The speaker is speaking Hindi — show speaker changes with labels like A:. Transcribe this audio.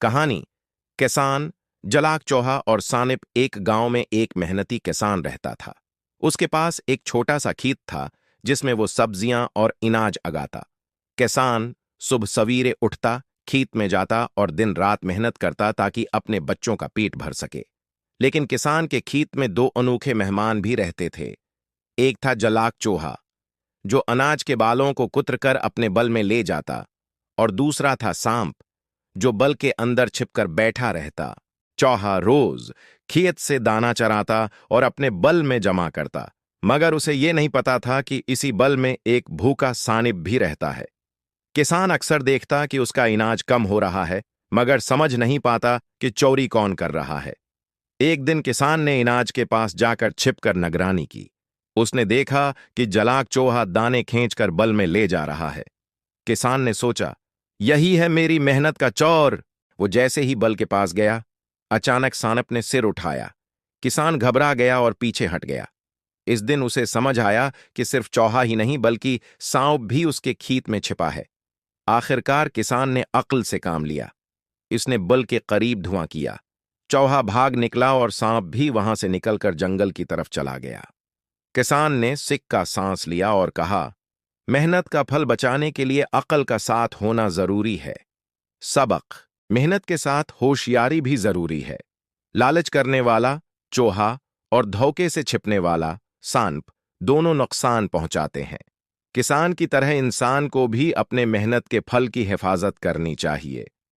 A: कहानी। किसान जलाक चौहा और सानिप एक गांव में एक मेहनती किसान रहता था। उसके पास एक छोटा सा खेत था जिसमें वो सब्जियां और अनाज उगाता। किसान सुबह सवेरे उठता, खेत में जाता और दिन रात मेहनत करता ताकि अपने बच्चों का पेट भर सके। लेकिन किसान के खेत में दो अनोखे मेहमान भी रहते थे। एक था जलाक चोहा, जो अनाज के बालों को कुतर कर अपने बल में ले जाता, और दूसरा था सांप, जो बल के अंदर छिपकर बैठा रहता। चौहा रोज खेत से दाना चराता और अपने बल में जमा करता, मगर उसे ये नहीं पता था कि इसी बल में एक भूखा सानिप भी रहता है। किसान अक्सर देखता कि उसका अनाज कम हो रहा है, मगर समझ नहीं पाता कि चोरी कौन कर रहा है। एक दिन किसान ने अनाज के पास जाकर छिपकर निगरानी की। उसने देखा कि जलाक चोहा दाने खींचकर बल में ले जा रहा है। किसान ने सोचा, यही है मेरी मेहनत का चौर। वो जैसे ही बल के पास गया, अचानक सानप ने सिर उठाया। किसान घबरा गया और पीछे हट गया। इस दिन उसे समझ आया कि सिर्फ चौहा ही नहीं बल्कि सांप भी उसके खेत में छिपा है। आखिरकार किसान ने अक्ल से काम लिया। इसने बल के करीब धुआं किया। चौहा भाग निकला और सांप भी वहां से निकलकर जंगल की तरफ चला गया। किसान ने सिक्का सांस लिया और कहा, मेहनत का फल बचाने के लिए अक्ल का साथ होना जरूरी है। सबक: मेहनत के साथ होशियारी भी जरूरी है। लालच करने वाला चोहा और धोखे से छिपने वाला सांप दोनों नुकसान पहुंचाते हैं। किसान की तरह इंसान को भी अपने मेहनत के फल की हिफाजत करनी चाहिए।